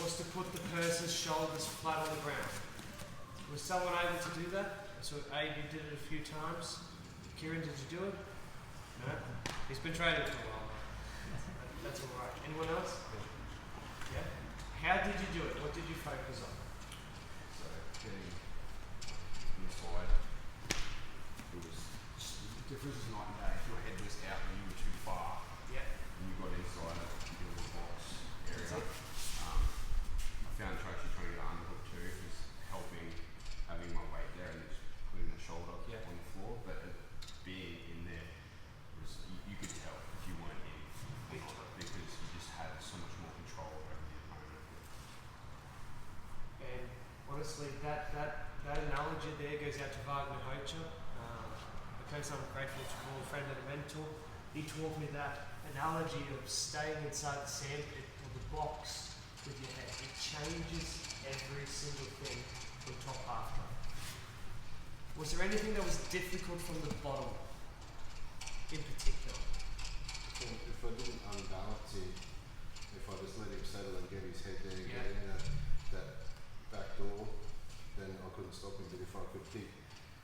was to put the person's shoulders flat on the ground. Was someone able to do that? So Abe, you did it a few times. Kieran, did you do it? No? He's been training for a while. That's alright. Anyone else? Yeah? How did you do it? What did you focus on? So getting inside, it was the difference is night and day. If your head was out and you were too far, Yeah. and you got inside a little box area. That's it. I found actually trying to get an underhook too was helping having my weight there and just putting my shoulder on the floor, but being in there was you could tell if you weren't in because you just had so much more control over the opponent. And honestly, that analogy there goes out to Vagner, Rocha. A person I'm grateful to call a friend and a mentor. He taught me that analogy of staying inside the sandpit or the box with your head. It changes every single thing from top half down. Was there anything that was difficult from the bottom in particular? If I didn't unbalance him, if I just let him settle and get his head there and get in that back door, then I couldn't stop him. But if I could keep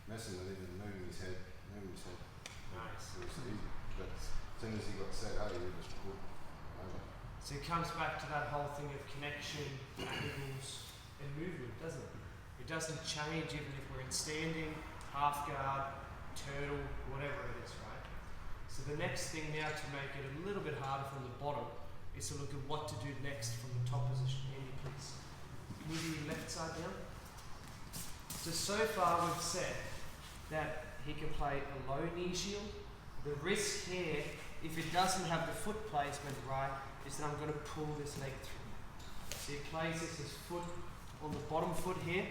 messing with him and moving his head. Nice. But as soon as he got set, he just put over. So it comes back to that whole thing of connection, angles, and movement, doesn't it? It doesn't change even if we're in standing, half guard, turtle, whatever it is, right? So the next thing now to make it a little bit harder from the bottom is to look at what to do next from the top position. Andy, please. Can you do your left side down? So far we've said that he can play a low knee shield. The risk here, if it doesn't have the foot placement right, is that I'm going to pull this leg through. So he places his foot on the bottom foot here,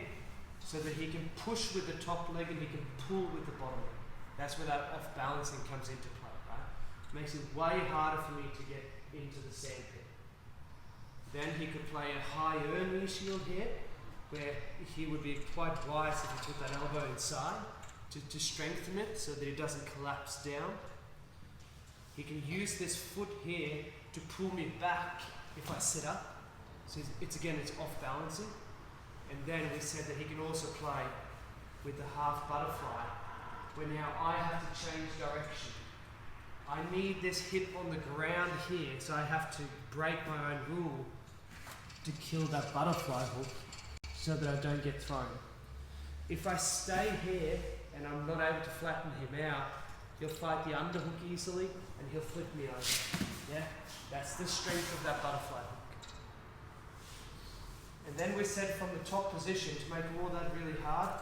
so that he can push with the top leg and he can pull with the bottom leg. That's where that off balancing comes into play, right? Makes it way harder for me to get into the sandpit. Then he could play a higher knee shield here, where he would be quite wise if he put that elbow inside to strengthen it so that it doesn't collapse down. He can use this foot here to pull me back if I sit up. So it's off balancing. And then we said that he can also play with the half butterfly, where now I have to change direction. I need this hip on the ground here, so I have to break my own rule to kill that butterfly hook so that I don't get thrown. If I stay here and I'm not able to flatten him out, he'll fight the underhook easily and he'll flip me over. Yeah? That's the strength of that butterfly hook. And then we said from the top position, to make all that really hard,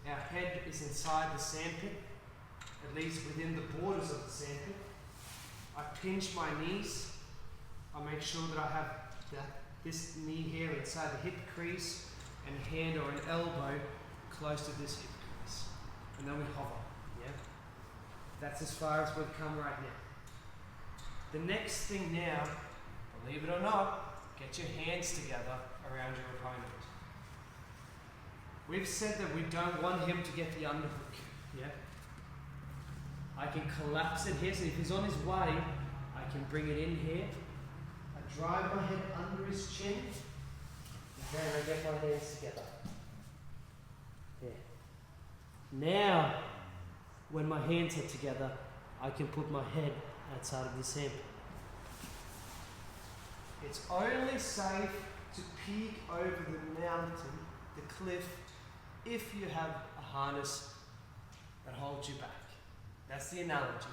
our head is inside the sandpit, at least within the borders of the sandpit. I pinch my knees. I make sure that I have this knee here inside the hip crease and hand or an elbow close to this hip crease. And then we hover. Yeah? That's as far as we've come right now. The next thing now, believe it or not, get your hands together around your opponent. We've said that we don't want him to get the underhook. Yeah? I can collapse it here, so if he's on his way, I can bring it in here. I drive my head under his chin, and then I get my hands together. There. Now, when my hands are together, I can put my head outside of the sandpit. It's only safe to peek over the mountain, the cliff, if you have a harness that holds you back. That's the analogy.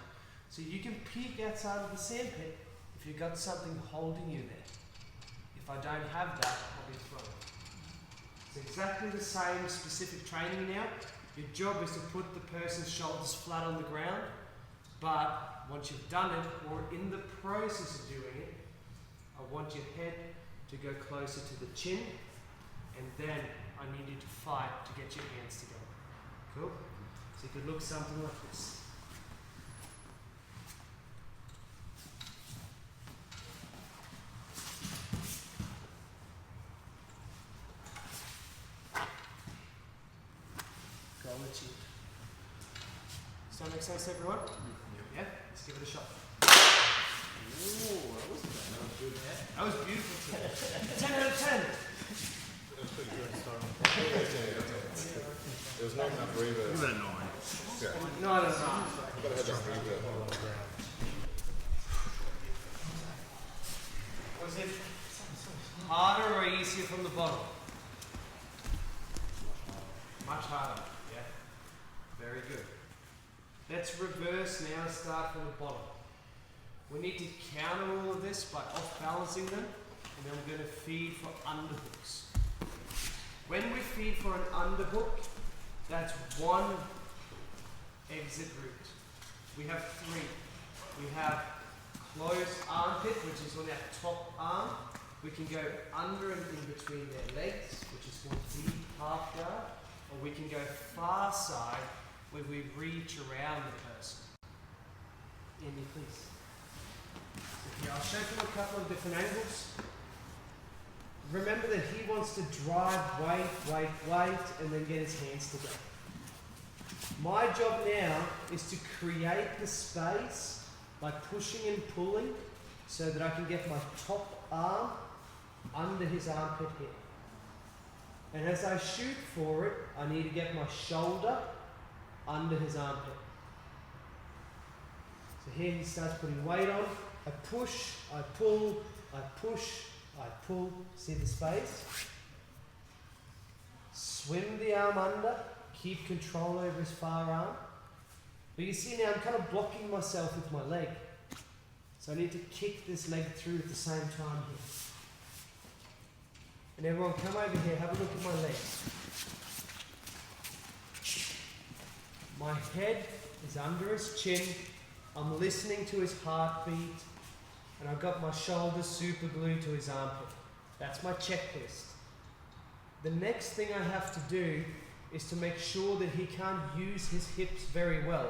So you can peek outside of the sandpit if you've got something holding you there. If I don't have that, I'll be thrown. It's exactly the same specific training now. Your job is to put the person's shoulders flat on the ground, but once you've done it, or in the process of doing it, I want your head to go closer to the chin, and then I need you to fight to get your hands together. Cool? So you could look something like this. Go on the chin. Does that make sense, everyone? Yeah? Let's give it a shot. That was beautiful today. 10 out of 10. There was not enough reverb. Give it a 9. Yeah. No, I don't know. I've got to have that reverb. Was it harder or easier from the bottom? Much harder. Yeah. Very good. Let's reverse now and start from the bottom. We need to counter all of this by off-balancing them, and then we're going to feed for underhooks. When we feed for an underhook, that's one exit route. We have 3. We have closed armpit, which is on our top arm. We can go under and in between their legs, which is called deep half guard, or we can go far side, where we reach around the person. Andy, please. So here, I'll show you a couple of different angles. Remember that he wants to drive weight, and then get his hands together. My job now is to create the space by pushing and pulling so that I can get my top arm under his armpit here. And as I shoot for it, I need to get my shoulder under his armpit. So here he starts putting weight on. I push, I pull, I push, I pull. See the space? Swim the arm under. Keep control over his far arm. But you see now I'm kind of blocking myself with my leg. So I need to kick this leg through at the same time here. And everyone come over here, have a look at my legs. My head is under his chin. I'm listening to his heartbeat. And I've got my shoulders super glued to his armpit. That's my checklist. The next thing I have to do is to make sure that he can't use his hips very well.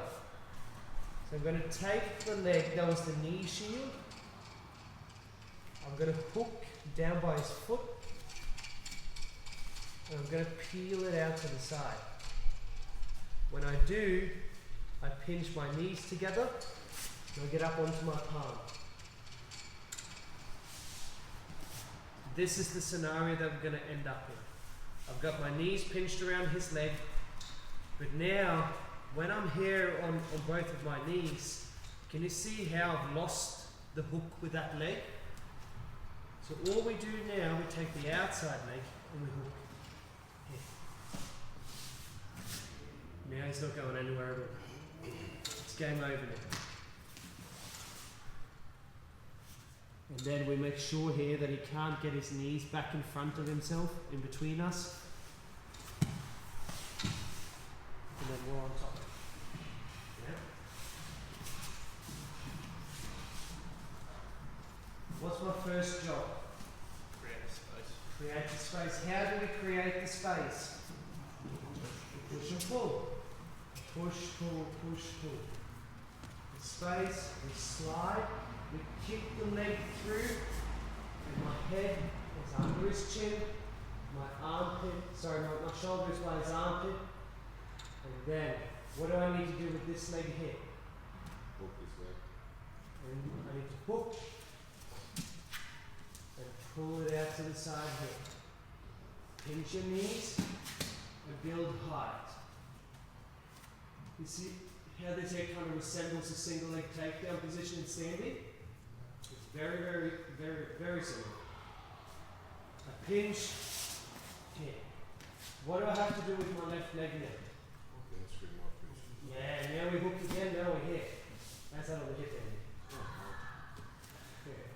So I'm going to take the leg, that was the knee shield. I'm going to hook down by his foot. And I'm going to peel it out to the side. When I do, I pinch my knees together and I get up onto my palm. This is the scenario that we're going to end up in. I've got my knees pinched around his leg, but now when I'm here on both of my knees, can you see how I've lost the hook with that leg? So all we do now, we take the outside leg and we hook. Here. Now he's not going anywhere at all. It's game over now. And then we make sure here that he can't get his knees back in front of himself, in between us. And then we're on top. Yeah. What's my first job? Create a space. Create the space. How do we create the space? Push and pull. Push, pull, push, pull. The space, we slide. We kick the leg through, and my head is under his chin, my shoulder is by his armpit, and then, what do I need to do with this leg here? Hook his leg. And I need to hook, and pull it out to the side here. Pinch your knees, and build height. You see how this here kind of resembles a single leg takedown position in standing? Very, very, very, very similar. I pinch here. What do I have to do with my left leg now? Okay, screen off. Yeah, now we hook again, now we're here. That's out of the hip end. Here.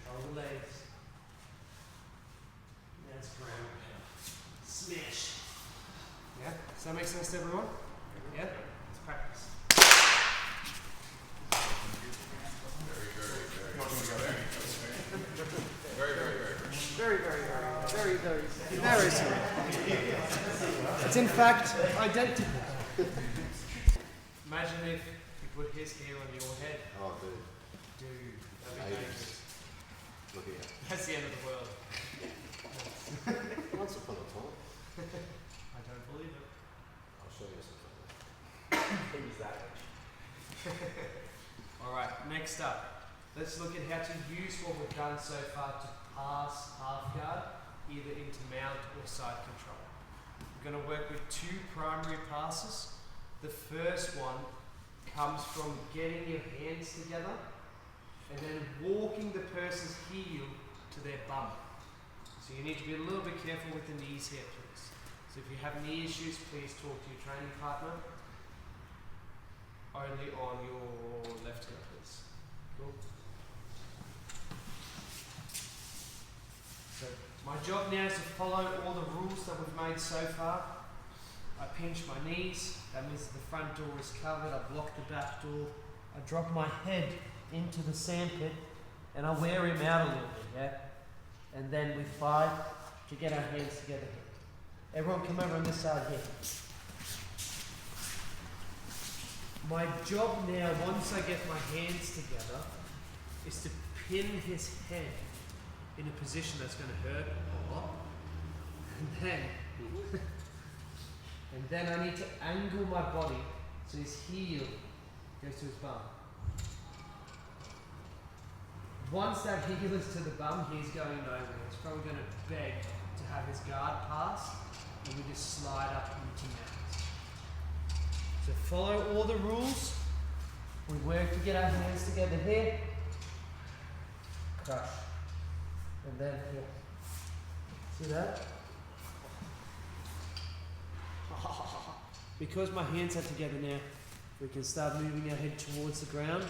Control the legs. That's ground pound. Smash. Yeah? Does that make sense to everyone? Yeah? Let's practice. Very similar. It's in fact identical. Imagine if you put his hair on your head. Oh, dude. Dude, that'd be dangerous. Look here. That's the end of the world. Once upon a time. I don't believe it. I'll show you something. He's that age. Alright, next up, let's look at how to use what we've done so far to pass half guard, either into mount or side control. We're going to work with two primary passes. The first one comes from getting your hands together and then walking the person's heel to their bum. So you need to be a little bit careful with the knees here, please. So if you have knee issues, please talk to your training partner. Only on your left hip, please. Cool. So my job now is to follow all the rules that we've made so far. I pinch my knees, that means the front door is covered, I block the back door, I drop my head into the sandpit and I wear him out a little bit, yeah? And then we fight to get our hands together. Everyone come over on this side here. My job now, once I get my hands together, is to pin his head in a position that's going to hurt a lot. And then I need to angle my body so his heel goes to his bum. Once that heel is to the bum, he's going nowhere. He's probably going to beg to have his guard pass, and we just slide up into mounts. So follow all the rules. We work to get our hands together here. Crush. And then here. See that? Because my hands are together now, we can start moving our head towards the ground.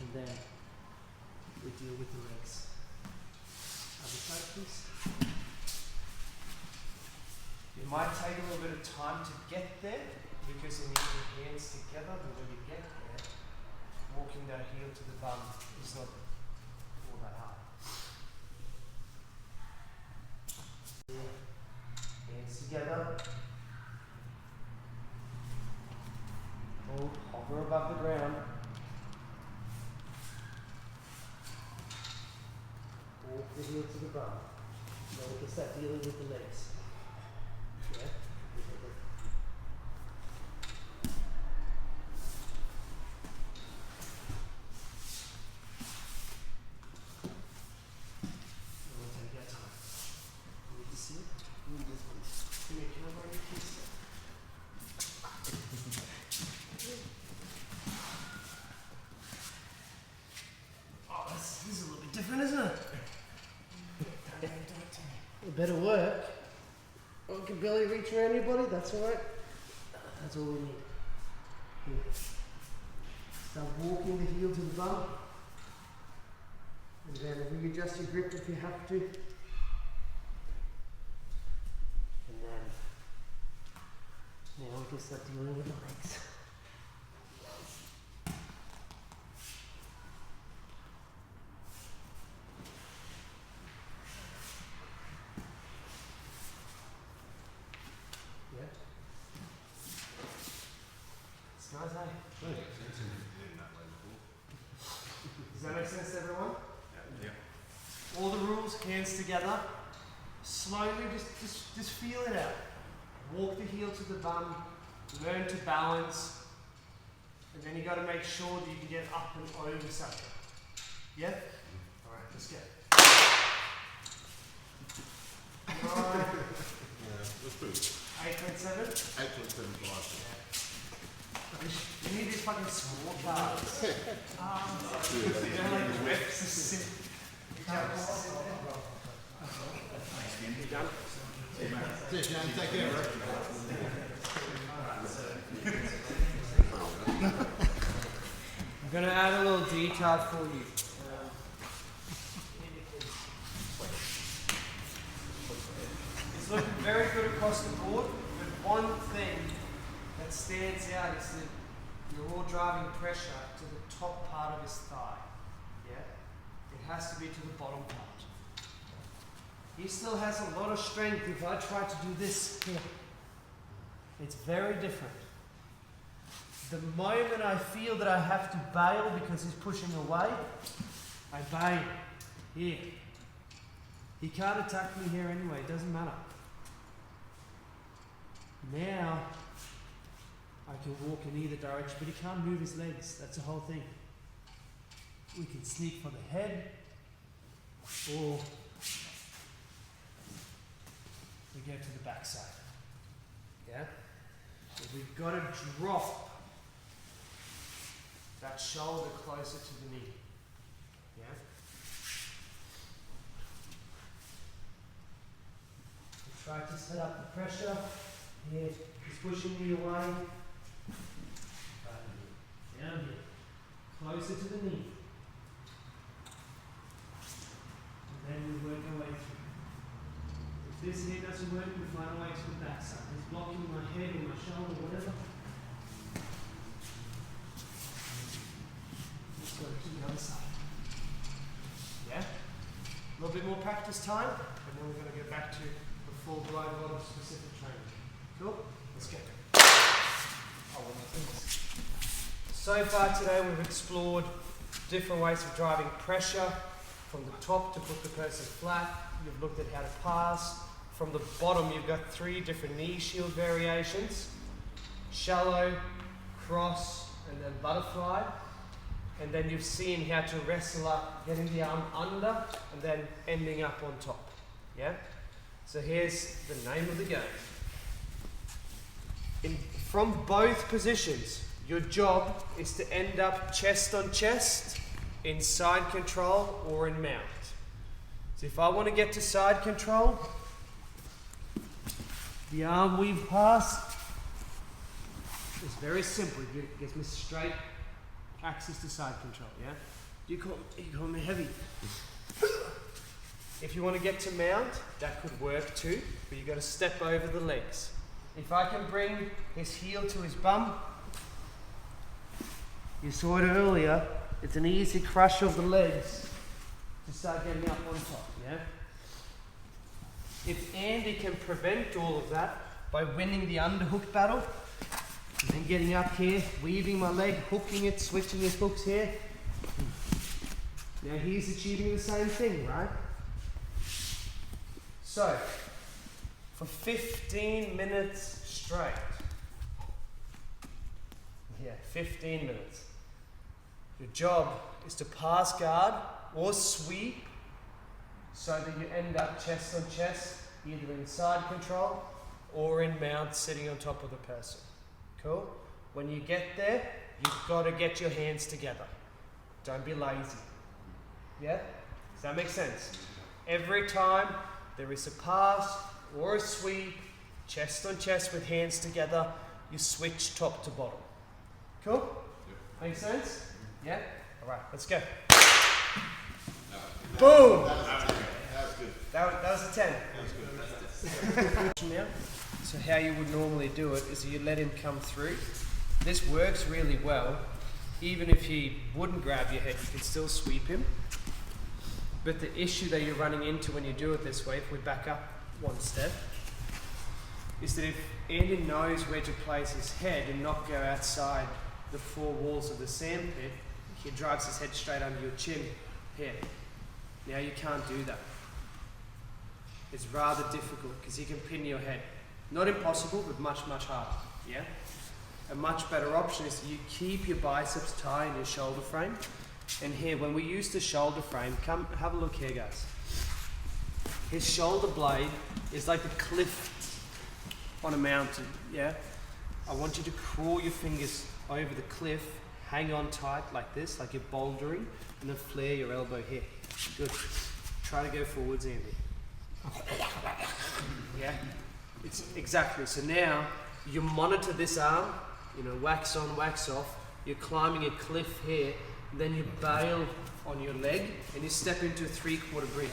And then we deal with the legs. Other side, please. It might take a little bit of time to get there because you need your hands together, but when you get there, walking that heel to the bum is not all that hard. Hands together. Hold, hover above the ground. Walk the heel to the bum. Now we can start dealing with the legs. Yeah? We'll take our time. You need to see it? You need this one. Can I borrow your keys? Oh, this is a little bit different, isn't it? It better work. Oh, I can barely reach around anybody, that's alright. That's all we need. Here. Start walking the heel to the bum. And then readjust your grip if you have to. And then, now we can start dealing with the legs. Yeah? It's nice, eh? Does that make sense to everyone? Yeah. All the rules, hands together. Slowly, just feel it out. Walk the heel to the bum. Learn to balance. And then you got to make sure that you can get up and over something. Yeah? Alright, let's go. 9, Yeah, that's pretty. 8.7. 8.75. You need these fucking small cards. You know, like the reps to sit. You done? Cheers, James. Take care, bro. I'm going to add a little detail for you. It's looking very good across the board, but one thing that stands out is that you're all driving pressure to the top part of his thigh. Yeah? It has to be to the bottom part. He still has a lot of strength if I try to do this here. It's very different. The moment I feel that I have to bail because he's pushing away, I bail. Here. He can't attack me here anyway, it doesn't matter. Now, I can walk in either direction, but he can't move his legs. That's the whole thing. We can sneak for the head, or we go to the backside. Yeah? So we've got to drop that shoulder closer to the knee. Yeah? We try to set up the pressure. Here, he's pushing me away. Down here. Closer to the knee. And then we work our way through. If this here doesn't work, we find a way to the backside. It's blocking my head or my shoulder, whatever. Let's go to the other side. Yeah? A little bit more practice time, and then we're going to go back to the full-blown lot of specific training. Cool? Let's go. So far today we've explored different ways of driving pressure from the top to put the person flat. You've looked at how to pass. From the bottom you've got 3 different knee shield variations. Shallow, cross, and then butterfly. And then you've seen how to wrestle up, getting the arm under and then ending up on top. Yeah? So here's the name of the game. From both positions, your job is to end up chest on chest, in side control or in mount. So if I want to get to side control, the arm weave pass is very simple. It gives me straight access to side control, yeah? You call me heavy. If you want to get to mount, that could work too, but you've got to step over the legs. If I can bring his heel to his bum, you saw it earlier, it's an easy crush of the legs to start getting up on top, yeah? If Andy can prevent all of that by winning the underhook battle, and then getting up here, weaving my leg, hooking it, switching his hooks here, now he's achieving the same thing, right? So, for 15 minutes straight. Yeah, 15 minutes. Your job is to pass guard or sweep so that you end up chest on chest, either in side control or in mount sitting on top of the person. Cool? When you get there, you've got to get your hands together. Don't be lazy. Yeah? Does that make sense? Every time there is a pass or a sweep, chest on chest with hands together, you switch top to bottom. Cool? Yep. Make sense? Yeah? Alright, let's go. Boom! That was good. That was a 10. That was good. Now, so how you would normally do it is you let him come through. This works really well. Even if he wouldn't grab your head, you can still sweep him. But the issue that you're running into when you do it this way, if we back up one step, is that if Andy knows where to place his head and not go outside the 4 walls of the sandpit, he drives his head straight under your chin here. Now you can't do that. It's rather difficult because he can pin your head. Not impossible, but much, much harder. Yeah? A much better option is you keep your biceps tight in your shoulder frame. And here, when we use the shoulder frame, come have a look here, guys. His shoulder blade is like a cliff on a mountain, yeah? I want you to crawl your fingers over the cliff, hang on tight like this, like you're bouldering, and then flare your elbow here. Good. Try to go forwards, Andy. Yeah? It's exactly. So now, you monitor this arm, you know, wax on, wax off. You're climbing a cliff here, then you bail on your leg, and you step into a 3/4 bridge.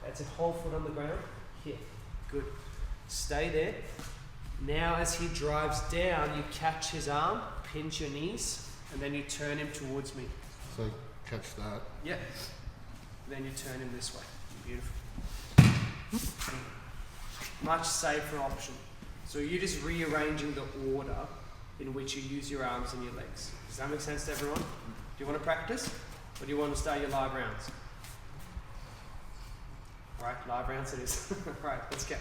That's it, whole foot on the ground. Here. Good. Stay there. Now as he drives down, you catch his arm, pinch your knees, and then you turn him towards me. So catch that. Yeah. Then you turn him this way. Beautiful. Much safer option. So you're just rearranging the order in which you use your arms and your legs. Does that make sense to everyone? Do you want to practice? Or do you want to start your live rounds? Alright, live rounds it is. Alright, let's go.